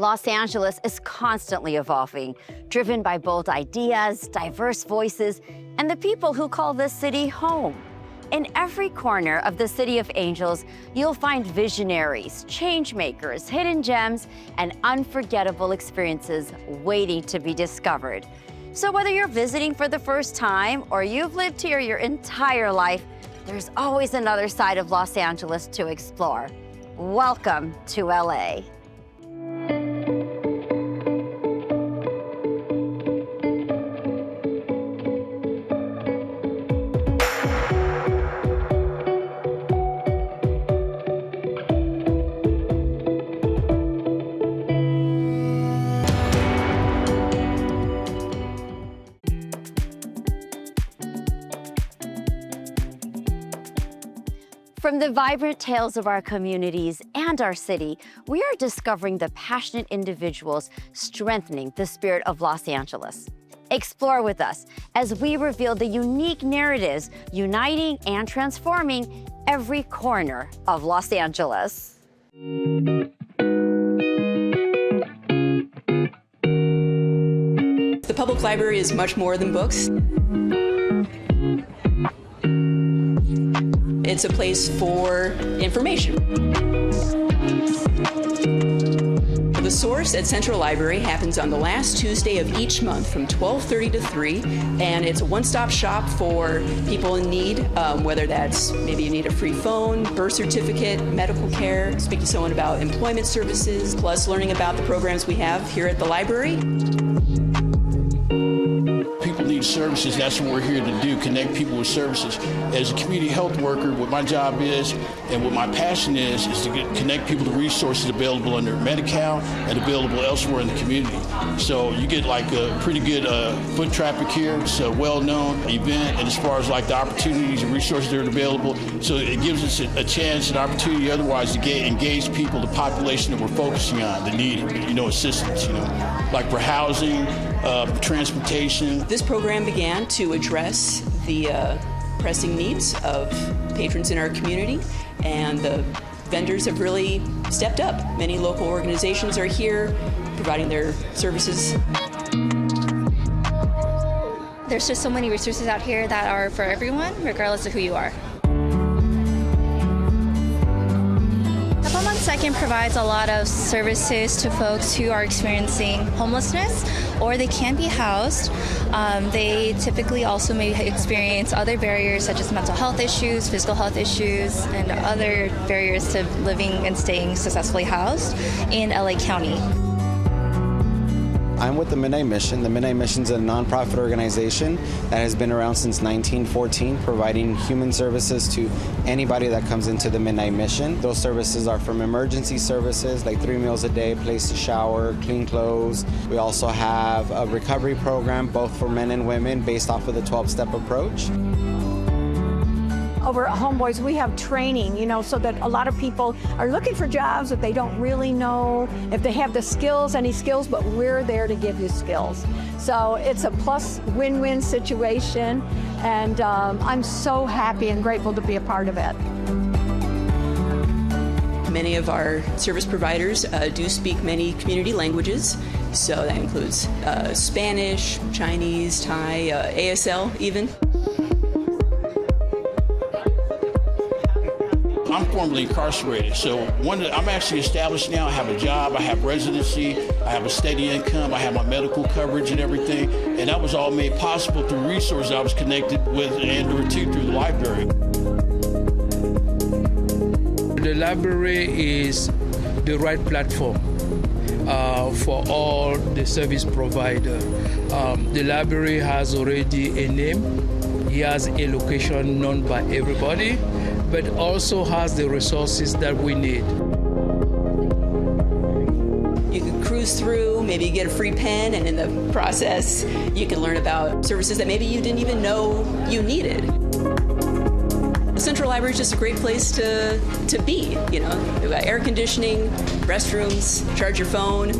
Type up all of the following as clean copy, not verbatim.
Los Angeles is constantly evolving, driven by bold ideas, diverse voices, and the people who call this city home. In every corner of the City of Angels, you'll find visionaries, change makers, hidden gems, and unforgettable experiences waiting to be discovered. So whether you're visiting for the first time or you've lived here your entire life, there's always another side of Los Angeles to explore. Welcome to LA. From the vibrant tales of our communities and our city, we are discovering the passionate individuals strengthening the spirit of Los Angeles. Explore with us as we reveal the unique narratives uniting and transforming every corner of Los Angeles. The public library is much more than books. It's a place for information. The Source at Central Library happens on the last Tuesday of each month from 12:30 to 3, and it's a one-stop shop for people in need, whether that's maybe you need a free phone, birth certificate, medical care, speak to someone about employment services, plus learning about the programs we have here at the library. People need services. That's what we're here to do, connect people with services. As a community health worker, what my job is and what my passion is to connect people to resources available under Medi-Cal and available elsewhere in the community. So you get like a pretty good foot traffic here. It's a well-known event, and as far as like the opportunities and resources that are available, so it gives us a chance and opportunity otherwise to engage people, the population that we're focusing on, that need, assistance, like for housing, transportation. This program began to address the pressing needs of patrons in our community, and the vendors have really stepped up. Many local organizations are here providing their services. There's just so many resources out here that are for everyone, regardless of who you are. Second provides a lot of services to folks who are experiencing homelessness, or they can be housed. They typically also may experience other barriers such as mental health issues, physical health issues, and other barriers to living and staying successfully housed in LA County. I'm with the Midnight Mission. The Midnight Mission is a nonprofit organization that has been around since 1914, providing human services to anybody that comes into the Midnight Mission. Those services are from emergency services, like 3 meals a day, place to shower, clean clothes. We also have a recovery program, both for men and women, based off of the 12-step approach. Over at Homeboys, we have training, so that a lot of people are looking for jobs that they don't really know if they have the skills, any skills, but we're there to give you skills. So it's a plus win-win situation, and I'm so happy and grateful to be a part of it. Many of our service providers do speak many community languages, so that includes Spanish, Chinese, Thai, ASL even. I'm formerly incarcerated, so I'm actually established now. I have a job, I have residency, I have a steady income, I have my medical coverage and everything, and that was all made possible through resources I was connected with and/or through the library. The library is the right platform for all the service providers. The library has already a name. It has a location known by everybody, but also has the resources that we need. You can cruise through, maybe you get a free pen, and in the process, you can learn about services that maybe you didn't even know you needed. The Central Library is just a great place to be, We've got air conditioning, restrooms, charge your phone.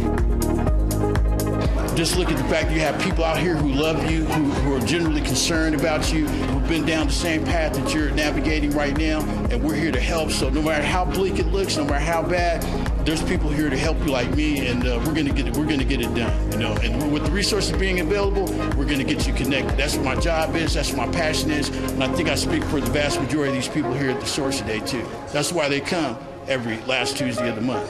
Just look at the fact you have people out here who love you, who are generally concerned about you, who've been down the same path that you're navigating right now, and we're here to help. So no matter how bleak it looks, no matter how bad, there's people here to help you like me, and we're gonna get it done. You know, and with the resources being available, we're gonna get you connected. That's what my job is. That's what my passion is, and I think I speak for the vast majority of these people here at the Source today too. That's why they come every last Tuesday of the month.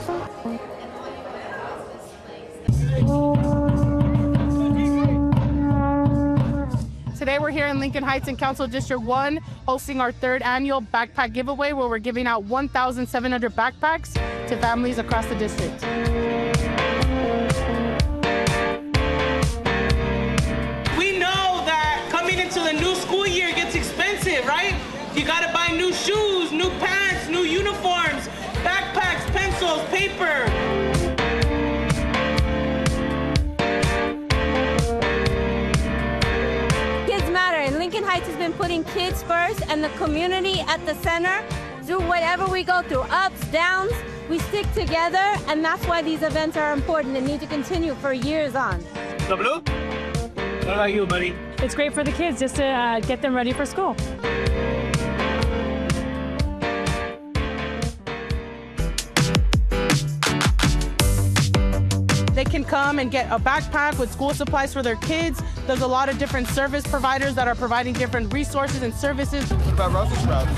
Today we're here in Lincoln Heights in Council District 1 hosting our 3rd annual backpack giveaway where we're giving out 1,700 backpacks to families across the district. We know that coming into the new school year gets expensive, right? You gotta buy new shoes, new pants, new uniforms, backpacks, pencils, paper. Lincoln Heights has been putting kids first and the community at the center. Through whatever we go through, ups, downs, we stick together, and that's why these events are important and need to continue for years on. The blue? What about you, buddy? It's great for the kids just to get them ready for school. They can come and get a backpack with school supplies for their kids. There's a lot of different service providers that are providing different resources and services. What about Brussels sprouts?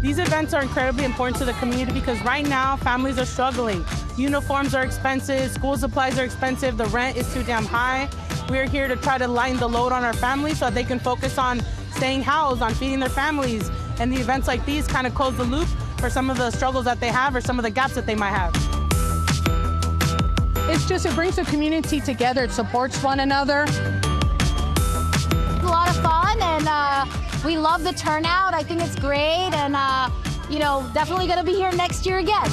These events are incredibly important to the community because right now families are struggling. Uniforms are expensive, school supplies are expensive, the rent is too damn high. We're here to try to lighten the load on our families so that they can focus on staying housed, on feeding their families. And the events like these kind of close the loop for some of the struggles that they have or some of the gaps that they might have. It brings the community together, it supports one another. It's a lot of fun and we love the turnout. I think it's great and definitely gonna be here next year again.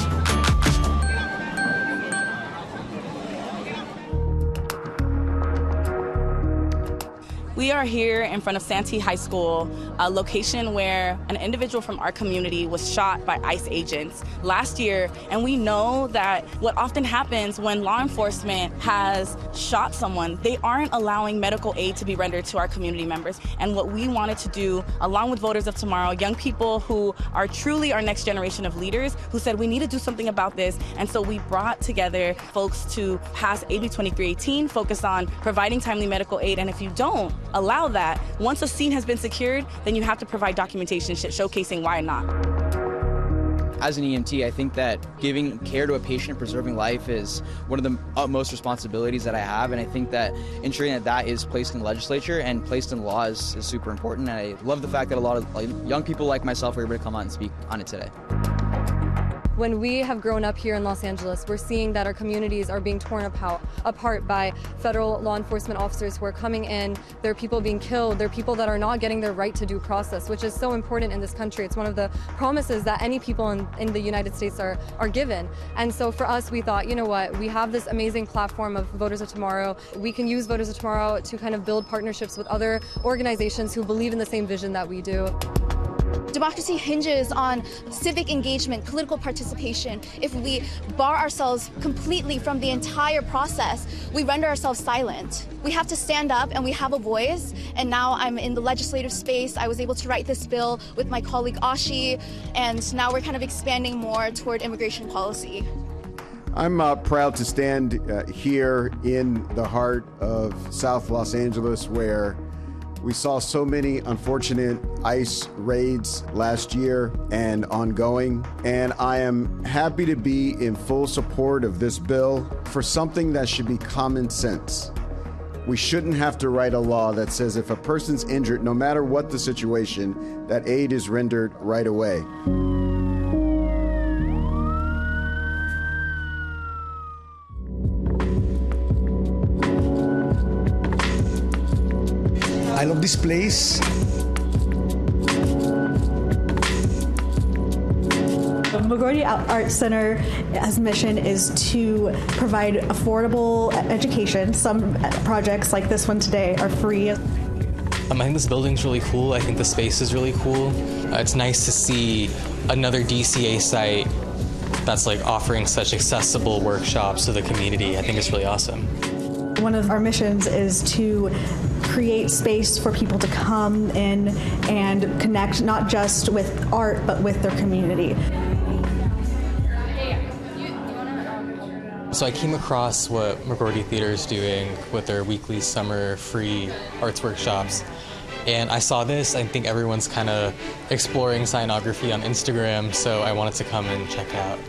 We are here in front of Santee High School, a location where an individual from our community was shot by ICE agents last year, and we know that what often happens when law enforcement has shot someone, they aren't allowing medical aid to be rendered to our community members. And what we wanted to do, along with Voters of Tomorrow, young people who are truly our next generation of leaders, who said we need to do something about this, and so we brought together folks to pass AB 2318, focus on providing timely medical aid, and if you don't allow that, once a scene has been secured, then you have to provide documentation showcasing why not. As an EMT, I think that giving care to a patient and preserving life is one of the utmost responsibilities that I have, and I think that ensuring that that is placed in the legislature and placed in law is super important, and I love the fact that a lot of young people like myself are able to come out and speak on it today. When we have grown up here in Los Angeles, we're seeing that our communities are being torn apart by federal law enforcement officers who are coming in. There are people being killed. There are people that are not getting their right to due process, which is so important in this country. It's one of the promises that any people in the United States are given. And so for us, we thought, you know what, we have this amazing platform of Voters of Tomorrow. We can use Voters of Tomorrow to kind of build partnerships with other organizations who believe in the same vision that we do. Democracy hinges on civic engagement, political participation. If we bar ourselves completely from the entire process, we render ourselves silent. We have to stand up and we have a voice. And now I'm in the legislative space. I was able to write this bill with my colleague Ashi, and now we're kind of expanding more toward immigration policy. I'm proud to stand here in the heart of South Los Angeles, where we saw so many unfortunate ICE raids last year and ongoing, and I am happy to be in full support of this bill for something that should be common sense. We shouldn't have to write a law that says if a person's injured, no matter what the situation, that aid is rendered right away. I love this place. The McGroarty Arts Center's mission is to provide affordable education. Some projects like this one today are free. I think this building's really cool. I think the space is really cool. It's nice to see another DCA site that's like offering such accessible workshops to the community. I think it's really awesome. One of our missions is to create space for people to come in and connect not just with art, but with their community. So I came across what McGroarty Theater is doing with their weekly summer free arts workshops. And I saw this. I think everyone's kind of exploring cyanography on Instagram, so I wanted to come and check it out.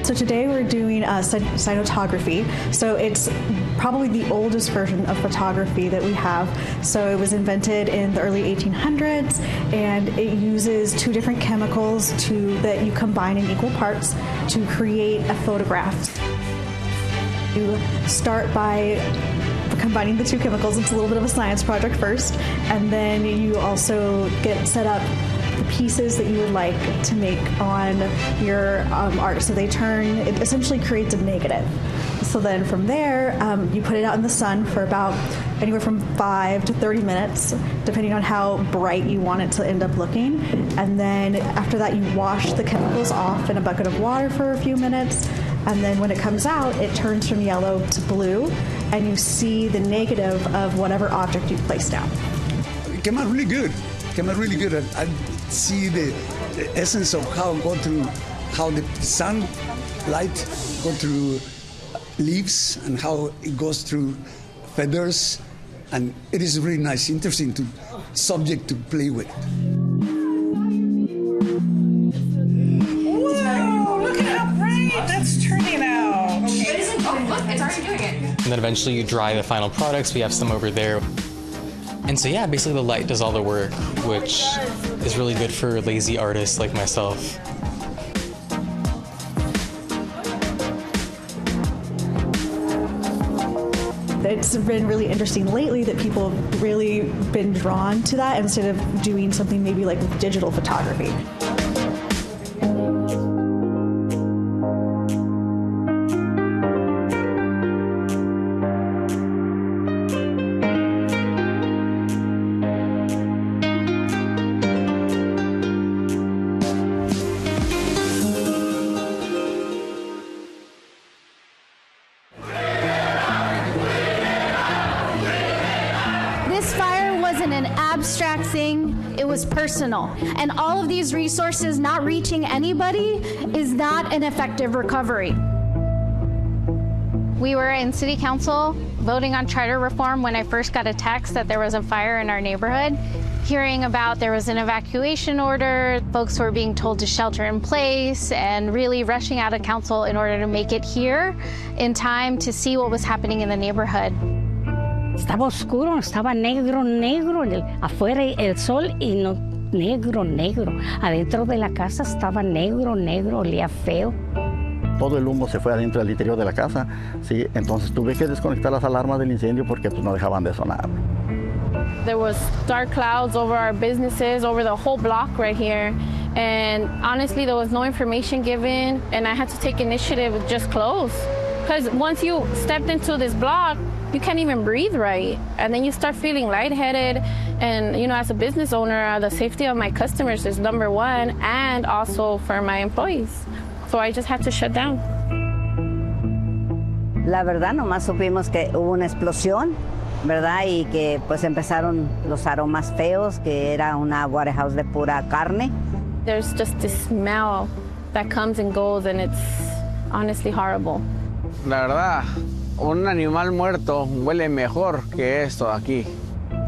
So today we're doing cyanotype. So it's probably the oldest version of photography that we have. So it was invented in the early 1800s, and it uses two different chemicals that you combine in equal parts to create a photograph. You start by combining the two chemicals. It's a little bit of a science project first, and then you also get set up the pieces that you would like to make on your art. So it essentially creates a negative. So then from there, you put it out in the sun for about anywhere from 5 to 30 minutes, depending on how bright you want it to end up looking. And then after that, you wash the chemicals off in a bucket of water for a few minutes. And then when it comes out, it turns from yellow to blue, and you see the negative of whatever object you placed down. It came out really good. I see the essence of how the sunlight go through leaves and how it goes through feathers, and it is really nice, interesting subject to play with. Wow, look at how bright that's turning out. Oh, look, it's already doing it. And then eventually you dry the final products. We have some over there. And so yeah, basically the light does all the work, which is really good for lazy artists like myself. It's been really interesting lately that people have really been drawn to that instead of doing something maybe like with digital photography. Abstract thing, it was personal. And all of these resources not reaching anybody is not an effective recovery. We were in city council voting on charter reform when I first got a text that there was a fire in our neighborhood. Hearing about there was an evacuation order, folks were being told to shelter in place, and really rushing out of council in order to make it here in time to see what was happening in the neighborhood. Estaba oscuro, estaba negro, afuera el sol y no, negro. Adentro de la casa estaba negro, olía feo. Todo el humo se fue adentro del interior de la casa, sí, entonces tuve que desconectar las alarmas del incendio porque pues no dejaban de sonar. There was dark clouds over our businesses, over the whole block right here. And honestly, there was no information given, and I had to take initiative with just close. Because once you stepped into this block, you can't even breathe right. And then you start feeling lightheaded. And, you know, as a business owner, the safety of my customers is number one, and also for my employees. So I just had to shut down. La verdad, nomás supimos que hubo una explosión, ¿verdad? Y que pues empezaron los aromas feos, que era una warehouse de pura carne. There's just this smell that comes and goes, and it's honestly horrible. La verdad, un animal muerto huele mejor que esto aquí.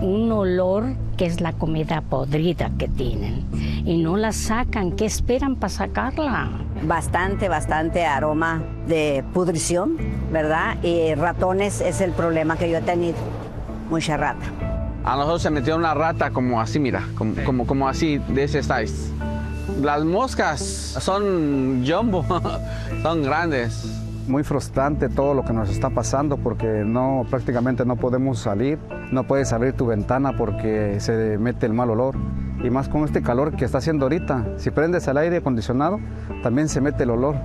Un olor que es la comida podrida que tienen y no la sacan. ¿Qué esperan para sacarla? Bastante aroma de pudrición, ¿verdad? Y ratones es el problema que yo he tenido, mucha rata. A nosotros se metió una rata como así, mira, como así, de ese size. Las moscas son jumbo, son grandes. Muy frustrante todo lo que nos está pasando porque prácticamente no podemos salir, no puedes abrir tu ventana porque se mete el mal olor. Y más con este calor que está haciendo ahorita, si prendes el aire acondicionado, también se mete el olor.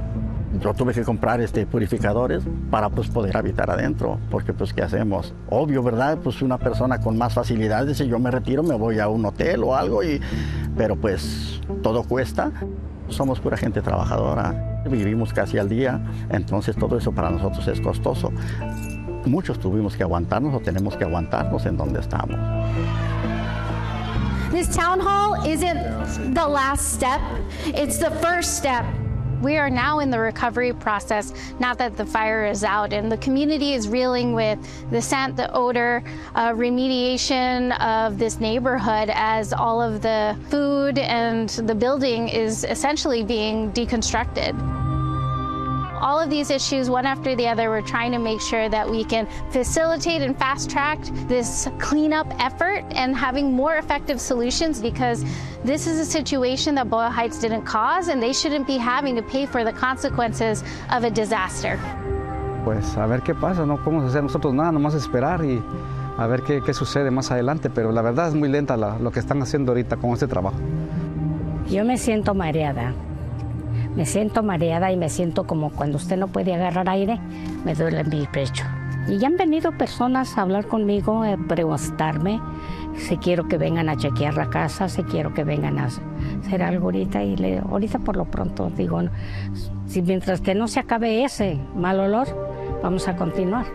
Yo tuve que comprar purificadores para pues poder habitar adentro, porque pues ¿qué hacemos? Obvio, ¿verdad? Pues una persona con más facilidades, si yo me retiro me voy a un hotel o algo, pero pues todo cuesta. Somos pura gente trabajadora. Vivimos casi al día, entonces todo eso para nosotros es costoso. Muchos tuvimos que aguantarnos o tenemos que aguantarnos en donde estamos. This town hall isn't the last step, it's the first step. We are now in the recovery process, now that the fire is out, and the community is reeling with the scent, the odor, remediation of this neighborhood as all of the food and the building is essentially being deconstructed. All of these issues, one after the other, we're trying to make sure that we can facilitate and fast-track this cleanup effort and having more effective solutions, because this is a situation that Boyle Heights didn't cause, and they shouldn't be having to pay for the consequences of a disaster. Pues a ver qué pasa, no podemos hacer nosotros nada, nomás esperar y a ver qué sucede más adelante, pero la verdad es muy lenta lo que están haciendo ahorita con este trabajo. Yo me siento mareada. Me siento mareada y me siento como cuando usted no puede agarrar aire, me duele mi pecho. Y ya han venido personas a hablar conmigo, a preguntarme si quiero que vengan a chequear la casa, si quiero que vengan a hacer algo ahorita. Y ahorita por lo pronto digo, si mientras que no se acabe ese mal olor, vamos a continuar.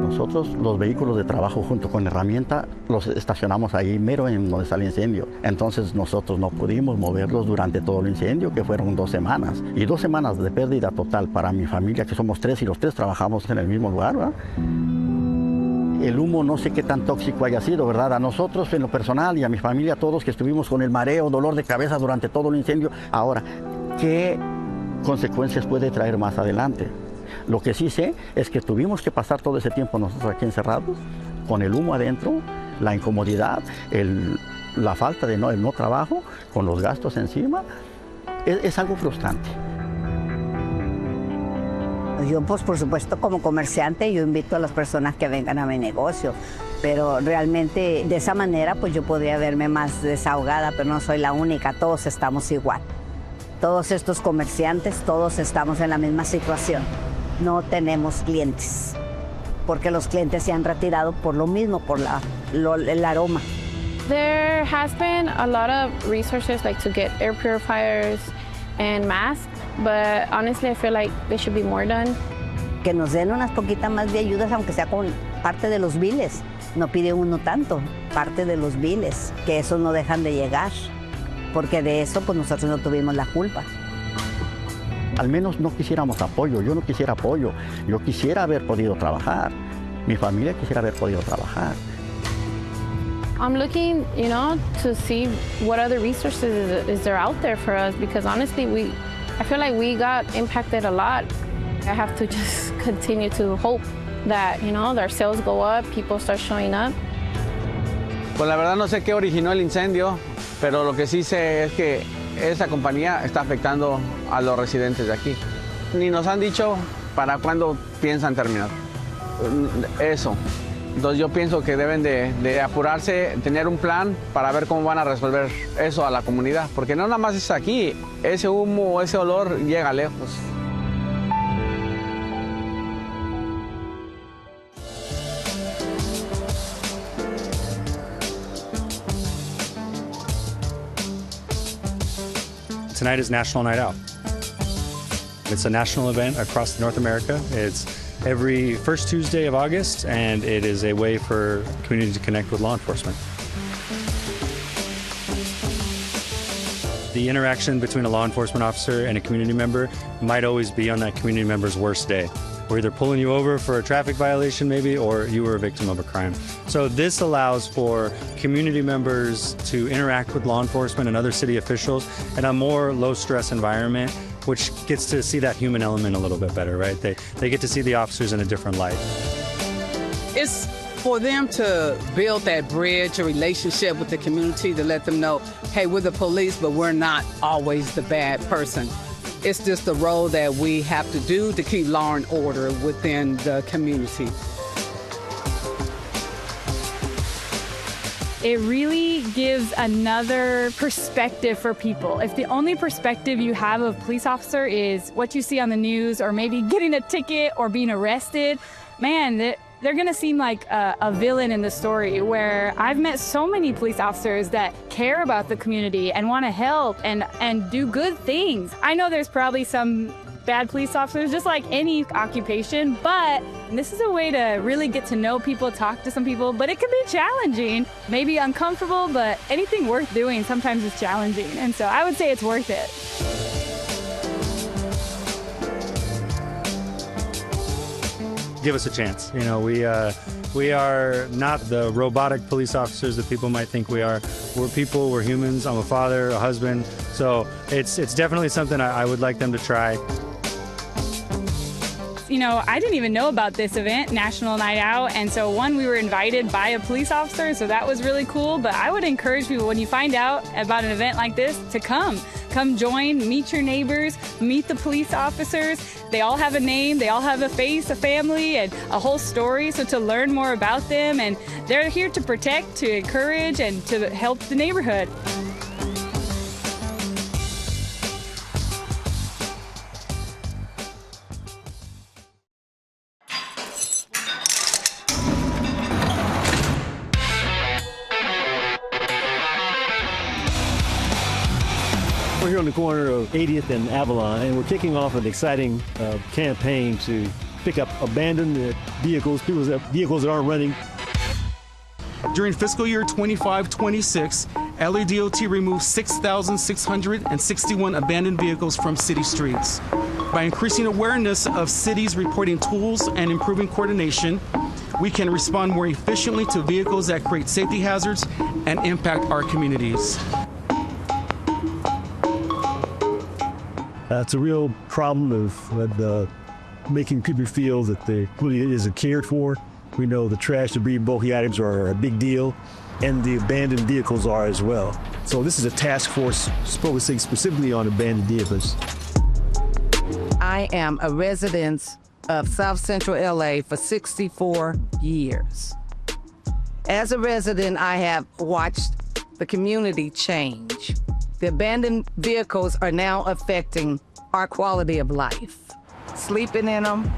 Nosotros los vehículos de trabajo junto con herramienta los estacionamos ahí mero en donde está el incendio. Entonces nosotros no pudimos moverlos durante todo el incendio, que fueron 2 semanas. Y 2 semanas de pérdida total para mi familia, que somos 3 y los 3 trabajamos en el mismo lugar, ¿verdad? El humo no sé qué tan tóxico haya sido, ¿verdad? A nosotros en lo personal y a mi familia, todos que estuvimos con el mareo, dolor de cabeza durante todo el incendio. Ahora, ¿qué consecuencias puede traer más adelante? Lo que sí sé es que tuvimos que pasar todo ese tiempo nosotros aquí encerrados, con el humo adentro, la incomodidad, la falta de el no trabajo, con los gastos encima. Es algo frustrante. Yo, pues, por supuesto, como comerciante, yo invito a las personas que vengan a mi negocio, pero realmente de esa manera, pues yo podría verme más desahogada, pero no soy la única, todos estamos igual. Todos estos comerciantes, todos estamos en la misma situación. No tenemos clientes, porque los clientes se han retirado por lo mismo, por el aroma. There has been a lot of resources like to get air purifiers and masks, but honestly I feel like there should be more done. Que nos den unas poquitas más de ayudas, aunque sea con parte de los biles. No pide uno tanto, parte de los biles, que esos no dejan de llegar, porque de eso pues nosotros no tuvimos la culpa. Al menos no quisiéramos apoyo, yo no quisiera apoyo, yo quisiera haber podido trabajar, mi familia quisiera haber podido trabajar. I'm looking, to see what other resources is there out there for us, because honestly, I feel like we got impacted a lot. I have to just continue to hope that, their sales go up, people start showing up. Pues la verdad no sé qué originó el incendio, pero lo que sí sé es que esta compañía está afectando a los residentes de aquí. Ni nos han dicho para cuándo piensan terminar. Eso. Entonces yo pienso que deben de apurarse, tener un plan para ver cómo van a resolver eso a la comunidad. Porque no nada más es aquí, ese humo, ese olor llega lejos. Tonight is National Night Out. It's a national event across North America. It's every first Tuesday of August, and it is a way for community to connect with law enforcement. The interaction between a law enforcement officer and a community member might always be on that community member's worst day. We're either pulling you over for a traffic violation maybe, or you were a victim of a crime. So this allows for community members to interact with law enforcement and other city officials in a more low-stress environment, which gets to see that human element a little bit better, right? They get to see the officers in a different light. It's for them to build that bridge, a relationship with the community, to let them know, hey, we're the police, but we're not always the bad person. It's just the role that we have to do to keep law and order within the community. It really gives another perspective for people. If the only perspective you have of a police officer is what you see on the news or maybe getting a ticket or being arrested, man, they're gonna seem like a villain in the story, where I've met so many police officers that care about the community and want to help and do good things. I know there's probably some bad police officers, just like any occupation, but this is a way to really get to know people, talk to some people, but it can be challenging, maybe uncomfortable, but anything worth doing sometimes is challenging, and so I would say it's worth it. Give us a chance. You know, we are not the robotic police officers that people might think we are. We're people, we're humans. I'm a father, a husband, so it's definitely something I would like them to try. You know, I didn't even know about this event, National Night Out, and so we were invited by a police officer, so that was really cool. But I would encourage people, when you find out about an event like this, to come join, meet your neighbors, meet the police officers. They all have a name, they all have a face, a family, and a whole story, so to learn more about them, and they're here to protect, to encourage, and to help the neighborhood. We're here on the corner of 80th and Avalon, and we're kicking off an exciting campaign to pick up abandoned vehicles, vehicles that aren't running. During fiscal year 25-26, LADOT removed 6,661 abandoned vehicles from city streets. By increasing awareness of cities reporting tools and improving coordination, we can respond more efficiently to vehicles that create safety hazards and impact our communities. It's a real problem of making people feel that they really isn't cared for. We know the trash, debris, bulky items are a big deal, and the abandoned vehicles are as well. So this is a task force focusing specifically on abandoned vehicles. I am a resident of South Central LA for 64 years. As a resident, I have watched the community change. The abandoned vehicles are now affecting our quality of life. Sleeping in them,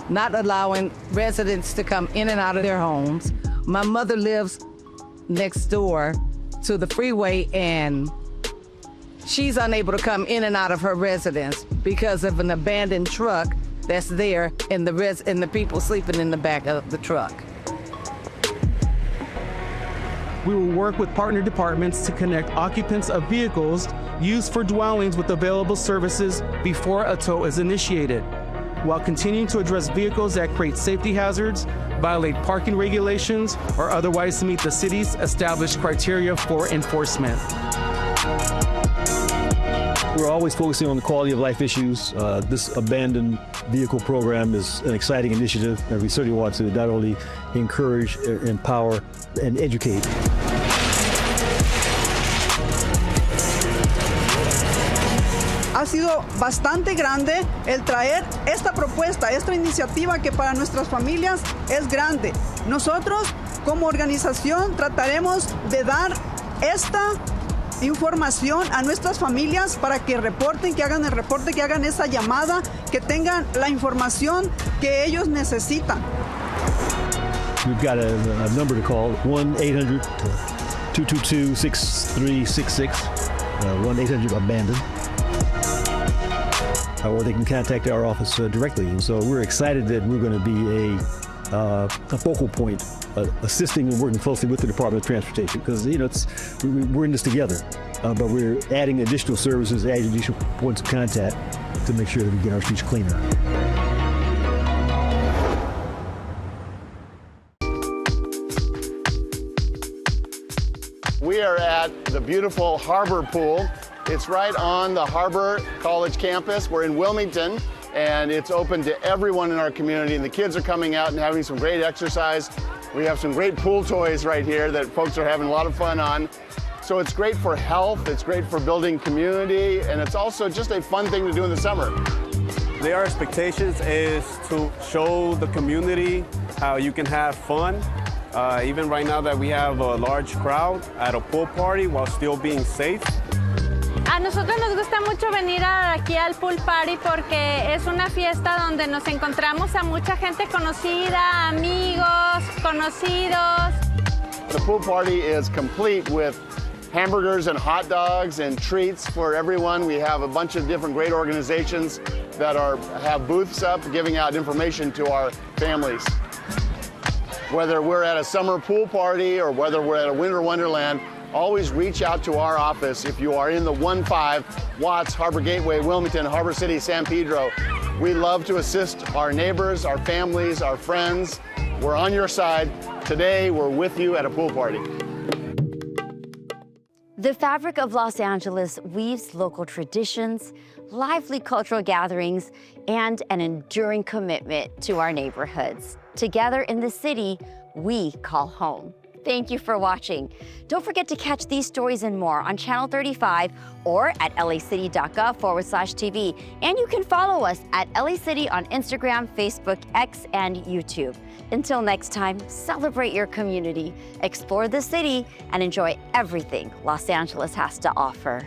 not allowing residents to come in and out of their homes. My mother lives next door to the freeway, and she's unable to come in and out of her residence because of an abandoned truck that's there and the people sleeping in the back of the truck. We will work with partner departments to connect occupants of vehicles used for dwellings with available services before a tow is initiated, while continuing to address vehicles that create safety hazards, violate parking regulations, or otherwise meet the city's established criteria for enforcement. We're always focusing on the quality of life issues. This abandoned vehicle program is an exciting initiative, and we certainly want to not only encourage, empower, and educate. Ha sido bastante grande el traer esta propuesta, esta iniciativa que para nuestras familias es grande. Nosotros, como organización, trataremos de dar esta información a nuestras familias para que reporten, que hagan el reporte, que hagan esa llamada, que tengan la información que ellos necesitan. We've got a number to call, 1-800-222-6366, 1-800-ABANDON. Or they can contact our office directly. And so we're excited that we're going to be a focal point, assisting and working closely with the Department of Transportation, because we're in this together, but we're adding additional services, adding additional points of contact to make sure that we get our streets cleaner. We are at the beautiful Harbor Pool. It's right on the Harbor College campus. We're in Wilmington, and it's open to everyone in our community, and the kids are coming out and having some great exercise. We have some great pool toys right here that folks are having a lot of fun on. So it's great for health, it's great for building community, and it's also just a fun thing to do in the summer. Their expectations is to show the community how you can have fun. Even right now that we have a large crowd at a pool party while still being safe. And nosotros nos gusta mucho venir aquí al pool party porque es una fiesta donde nos encontramos a mucha gente conocida, amigos, conocidos. The pool party is complete with hamburgers and hot dogs and treats for everyone. We have a bunch of different great organizations that have booths up giving out information to our families. Whether we're at a summer pool party or whether we're at a winter wonderland, always reach out to our office if you are in the 15 Watts, Harbor Gateway, Wilmington, Harbor City, San Pedro. We love to assist our neighbors, our families, our friends. We're on your side. Today, we're with you at a pool party. The fabric of Los Angeles weaves local traditions, lively cultural gatherings, and an enduring commitment to our neighborhoods. Together in the city we call home. Thank you for watching. Don't forget to catch these stories and more on Channel 35 or at lacity.gov/TV. And you can follow us at LA City on Instagram, Facebook, X, and YouTube. Until next time, celebrate your community, explore the city, and enjoy everything Los Angeles has to offer.